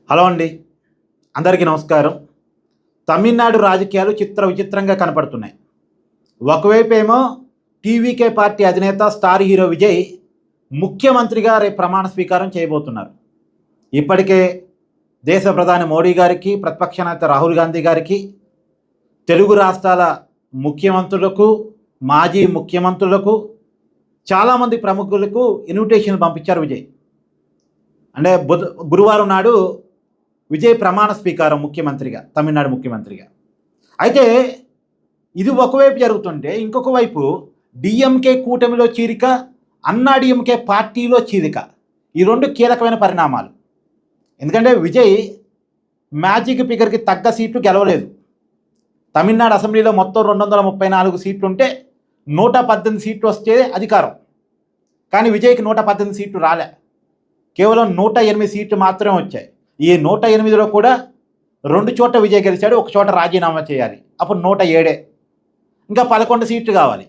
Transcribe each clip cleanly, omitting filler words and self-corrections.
Hello అండి, అందరికీ నమస్కారం. తమిళనాడు రాజకీయాలు విచిత్రంగా కనపడుతున్నాయి. ఒకవైపు ఏమో టీవీకే పార్టీ అధినేత స్టార్ హీరో విజయ్ ముఖ్యమంత్రిగా రేపు ప్రమాణ స్వీకారం చేయబోతున్నారు. ఇప్పటికే దేశ ప్రధాని మోడీ గారికి, ప్రతిపక్ష నేత రాహుల్ గాంధీ గారికి, తెలుగు రాష్ట్రాల ముఖ్యమంత్రులకు, మాజీ ముఖ్యమంత్రులకు, చాలామంది ప్రముఖులకు ఇన్విటేషన్లు పంపించారు విజయ్. అంటే గురువారం నాడు విజయ్ ప్రమాణ స్వీకారం ముఖ్యమంత్రిగా, తమిళనాడు ముఖ్యమంత్రిగా. అయితే ఇది ఒకవైపు జరుగుతుంటే ఇంకొక వైపు డిఎంకే కూటమిలో చీలిక, అన్నా డిఎంకే పార్టీలో చీలిక, ఈ రెండు కీలకమైన పరిణామాలు. ఎందుకంటే విజయ్ మ్యాజిక్ ఫిగర్కి తగ్గ సీట్లు గెలవలేదు. తమిళనాడు అసెంబ్లీలో మొత్తం 234 సీట్లు ఉంటే 118 సీట్లు వస్తే అధికారం. కానీ విజయ్కి 118 సీట్లు రాలే, కేవలం 108 సీట్లు మాత్రమే వచ్చాయి. ఈ 108లో కూడా 2 చోట్ల విజయ్ గెలిచాడు, ఒక చోట రాజీనామా చేయాలి. అప్పుడు 107. ఇంకా 11 సీట్లు కావాలి.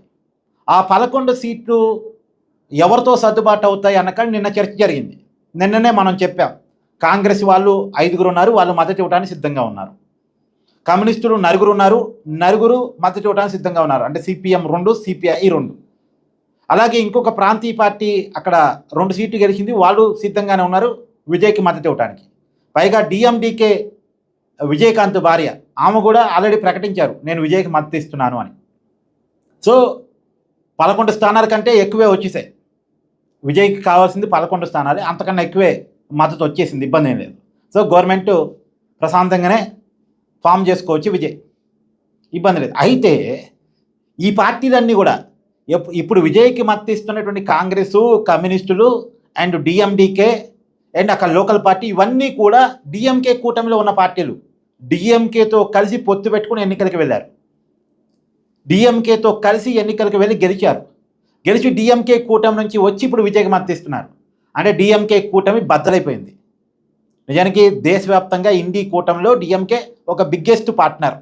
ఆ 11 సీట్లు ఎవరితో సర్దుబాటు అవుతాయి అన్నకాని నిన్న చర్చ జరిగింది. నిన్ననే మనం చెప్పాం, కాంగ్రెస్ వాళ్ళు 5 ఉన్నారు, వాళ్ళు మద్దతు ఇవ్వడానికి సిద్ధంగా ఉన్నారు. కమ్యూనిస్టులు 9 ఉన్నారు, 9 మద్దతు ఇవ్వడానికి సిద్ధంగా ఉన్నారు. అంటే సిపిఎం 2, సిపిఐ 2. అలాగే ఇంకొక ప్రాంతీయ పార్టీ అక్కడ 2 సీట్లు గెలిచింది, వాళ్ళు సిద్ధంగానే ఉన్నారు విజయ్కి మద్దతు ఇవ్వడానికి. పైగా డిఎండికే విజయకాంత్ భార్య, ఆమె కూడా ఆల్రెడీ ప్రకటించారు, నేను విజయ్కి మద్దతు ఇస్తున్నాను అని. సో 11 స్థానాల కంటే ఎక్కువే వచ్చేసాయి. విజయ్కి కావాల్సింది 11 స్థానాలు, అంతకన్నా ఎక్కువే మద్దతు వచ్చేసింది, ఇబ్బంది ఏం లేదు. సో గవర్నమెంట్ ప్రశాంతంగానే ఫామ్ చేసుకోవచ్చు విజయ్, ఇబ్బంది లేదు. అయితే ఈ పార్టీలన్నీ కూడా ఇప్పుడు విజయ్కి మద్దతు ఇస్తున్నటువంటి కాంగ్రెసు, కమ్యూనిస్టులు అండ్ డిఎండికే అండ్ అక్కడ లోకల్ పార్టీ, ఇవన్నీ కూడా డిఎంకే కూటమిలో ఉన్న పార్టీలు. డిఎంకేతో కలిసి పొత్తు పెట్టుకుని ఎన్నికలకు వెళ్ళారు. డిఎంకేతో కలిసి ఎన్నికలకు వెళ్ళి గెలిచారు. గెలిచి డిఎంకే కూటమి నుంచి వచ్చి ఇప్పుడు విజయ్కి మద్దతు ఇస్తున్నారు. అంటే డిఎంకే కూటమి బద్దలైపోయింది. నిజానికి దేశవ్యాప్తంగా ఇండి కూటమిలో డిఎంకే ఒక బిగ్గెస్ట్ పార్ట్నర్.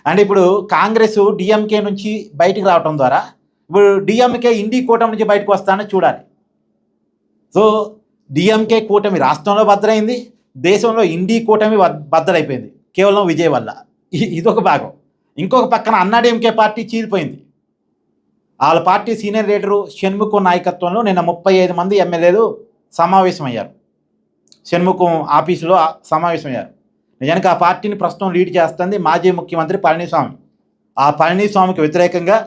అంటే ఇప్పుడు కాంగ్రెస్ డిఎంకే నుంచి బయటికి రావడం ద్వారా ఇప్పుడు డిఎంకే ఇండి కూటమి నుంచి బయటకు వస్తానని చూడాలి. సో డిఎంకే కూటమి రాష్ట్రంలో బద్దలైంది, దేశంలో ఇండి కూటమి బద్దలైపోయింది కేవలం విజయ్ వల్ల. ఇదొక భాగం. ఇంకొక పక్కన అన్నా డిఎంకే పార్టీ చీలిపోయింది. వాళ్ళ పార్టీ సీనియర్ లీడరు షణ్ముఖం నాయకత్వంలో నిన్న 35 మంది ఎమ్మెల్యేలు సమావేశమయ్యారు. షణ్ముఖం ఆఫీసులో సమావేశమయ్యారు. నిజానికి ఆ పార్టీని ప్రస్తుతం లీడ్ చేస్తుంది మాజీ ముఖ్యమంత్రి పళనిస్వామి. ఆ పళనిస్వామికి వ్యతిరేకంగా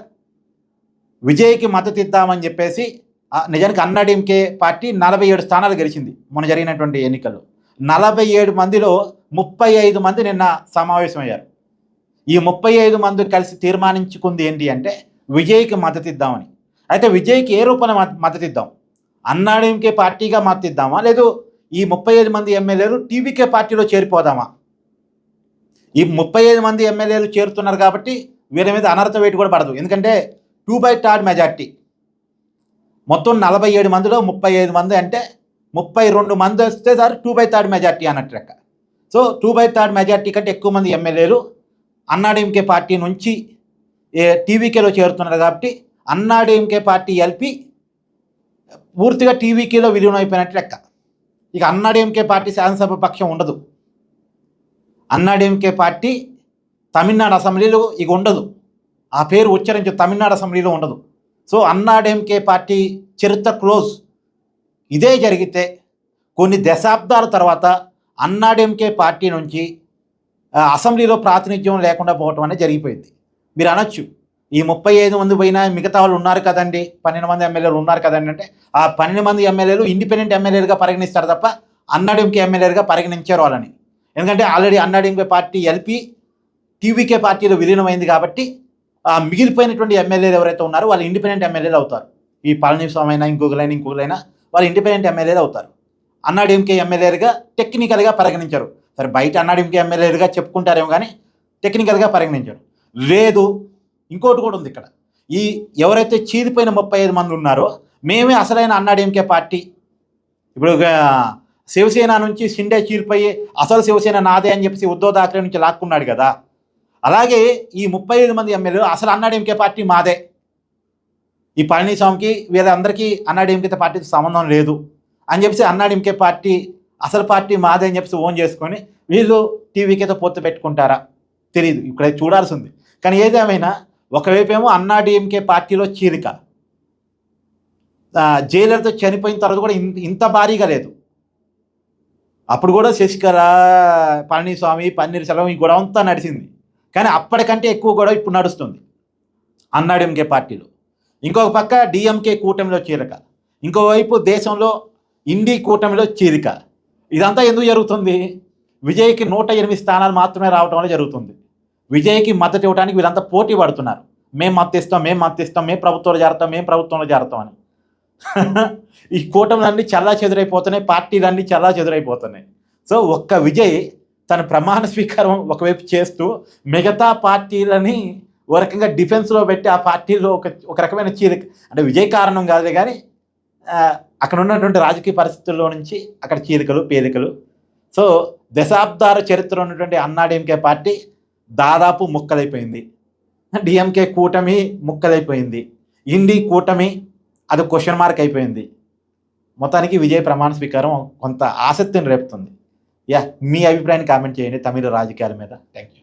విజయ్కి మద్దతు ఇద్దామని చెప్పేసి నిజానికి అన్నా డిఎంకే పార్టీ 47 స్థానాలు గెలిచింది మొన్న జరిగినటువంటి ఎన్నికల్లో. 47 మందిలో 35 మంది నిన్న సమావేశమయ్యారు. ఈ 35 మంది కలిసి తీర్మానించుకుంది ఏంటి అంటే విజయ్కి మద్దతు ఇద్దామని. అయితే విజయ్కి ఏ రూపంలో మద్దతు ఇద్దాం? అన్నా డిఎంకే పార్టీగా మద్దతు ఇద్దామా, లేదు ఈ 35 మంది ఎమ్మెల్యేలు టీవీకే పార్టీలో చేరిపోదామా? ఈ 35 మంది ఎమ్మెల్యేలు చేరుతున్నారు కాబట్టి వీళ్ళ మీద అనర్హత వేటు కూడా పడదు. ఎందుకంటే 2/3 మెజార్టీ. మొత్తం 47 మందిలో 35 మంది అంటే 32 మంది వస్తే సార్ 2/3 మెజార్టీ అన్నట్టు లెక్క. సో 2/3 మెజార్టీ కంటే ఎక్కువ మంది ఎమ్మెల్యేలు అన్నా డిఎంకే పార్టీ నుంచి టీవీకేలో చేరుతున్నారు కాబట్టి అన్నా డిఎంకే పార్టీ ఎల్పి పూర్తిగా టీవీకేలో విలీనం అయిపోయినట్టు లెక్క. ఇక అన్నా డిఎంకే పార్టీ శాసనసభ పక్షం ఉండదు. అన్నా డిఎంకే పార్టీ తమిళనాడు అసెంబ్లీలో ఇక ఉండదు, ఆ పేరు ఉచ్చరించు, తమిళనాడు అసెంబ్లీలో ఉండదు. సో అన్నా డిఎంకే పార్టీ చరిత్ర క్లోజ్. ఇదే జరిగితే కొన్ని దశాబ్దాల తర్వాత అన్నా డిఎంకే పార్టీ నుంచి అసెంబ్లీలో ప్రాతినిధ్యం లేకుండా పోవటం అనేది జరిగిపోయింది. మీరు అనొచ్చు, ఈ 35 మంది పోయినా మిగతా వాళ్ళు ఉన్నారు కదండి, 12 మంది ఎమ్మెల్యేలు ఉన్నారు కదండి అంటే, ఆ 12 మంది ఎమ్మెల్యేలు ఇండిపెండెంట్ ఎమ్మెల్యేలుగా పరిగణిస్తారు తప్ప అన్నా డిఎంకే ఎమ్మెల్యేలుగా పరిగణించారు వాళ్ళని. ఎందుకంటే ఆల్రెడీ అన్నా డిఎంకే పార్టీ ఎల్పి టీవీకే పార్టీలో విలీనమైంది కాబట్టి మిగిలిపోయినటువంటి ఎమ్మెల్యేలు ఎవరైతే ఉన్నారో వాళ్ళు ఇండిపెండెంట్ ఎమ్మెల్యేలు అవుతారు. ఈ పళనిస్వామి అయినా ఇంకొకరైనా వాళ్ళు ఇండిపెండెంట్ ఎమ్మెల్యేలు అవుతారు. అన్నా డిఎంకే ఎమ్మెల్యేలుగా టెక్నికల్గా పరిగణించారు. సరే బయట అన్నా డిఎంకే ఎమ్మెల్యేలుగా చెప్పుకుంటారేమో కానీ టెక్నికల్గా పరిగణించారు. లేదు, ఇంకోటి కూడా ఉంది ఇక్కడ. ఈ ఎవరైతే చీలిపోయిన 35 మంది ఉన్నారో మేమే అసలైన అన్నా డిఎంకే పార్టీ. ఇప్పుడు శివసేన నుంచి షిండే చీలిపోయి అసలు శివసేన నాదే అని చెప్పేసి ఉద్ధవ్ ఠాక్రే నుంచి లాక్కున్నాడు కదా, అలాగే ఈ 35 మంది ఎమ్మెల్యేలు అసలు అన్నా డిఎంకే పార్టీ మాదే. ఈ పళనిస్వామికి వీళ్ళందరికీ అన్నా డిఎంకే పార్టీకి సంబంధం లేదు అని చెప్పేసి అన్నా డిఎంకే పార్టీ అసలు పార్టీ మాదే అని చెప్పి ఓన్ చేసుకొని వీళ్ళు టీవీకేతో పొత్తు పెట్టుకుంటారా తెలియదు, ఇక్కడ చూడాల్సి ఉంది. కానీ ఏదేమైనా ఒకవైపు ఏమో అన్నా డిఎంకే పార్టీలో చీలిక, జైలర్తో చనిపోయిన తర్వాత కూడా ఇంత భారీగా లేదు. అప్పుడు కూడా శశికళ, పళనిస్వామి, పన్నీర్ సెల్వం ఈ గొడవ అంతా నడిచింది. కానీ అప్పటికంటే ఎక్కువ గొడవ ఇప్పుడు నడుస్తుంది అన్నా డిఎంకే పార్టీలో. ఇంకొక పక్క డిఎంకే కూటమిలో చీలిక, ఇంకోవైపు దేశంలో ఇండి కూటమిలో చీలిక. ఇదంతా ఎందుకు జరుగుతుంది? విజయ్కి 108 స్థానాలు మాత్రమే రావడం వల్ల జరుగుతుంది. విజయ్కి మద్దతు ఇవ్వడానికి వీళ్ళంతా పోటీ పడుతున్నారు. మేము మద్దతు ఇస్తాం, మేము మద్దతు ఇస్తాం, మేము ప్రభుత్వంలో చేరతాం, మేము ప్రభుత్వంలో చేరతాం అని. ఈ కూటములన్నీ చల్లా చెదురైపోతున్నాయి, పార్టీలన్నీ చల్లా చెదురైపోతున్నాయి. సో ఒక్క విజయ్ తన ప్రమాణ స్వీకారం ఒకవైపు చేస్తూ మిగతా పార్టీలని ఓ రకంగా డిఫెన్స్లో పెట్టి ఆ పార్టీలో ఒక రకమైన చీలిక, అంటే విజయ్ కారణం కాదే కానీ అక్కడ ఉన్నటువంటి రాజకీయ పరిస్థితుల్లో నుంచి అక్కడ చీలికలు పేలికలు. సో దశాబ్దాల చరిత్ర ఉన్నటువంటి అన్నా డిఎంకే పార్టీ దాదాపు ముక్కలైపోయింది. డిఎంకే కూటమి ముక్కలైపోయింది. ఇండి కూటమి అది క్వశ్చన్ మార్క్ అయిపోయింది. మొత్తానికి విజయ్ ప్రమాణ స్వీకారం కొంత ఆసక్తిని రేపుతుంది. మీ అభిప్రాయాన్ని కామెంట్ చేయండి తమిళ రాజకీయాల మీద. Thank you.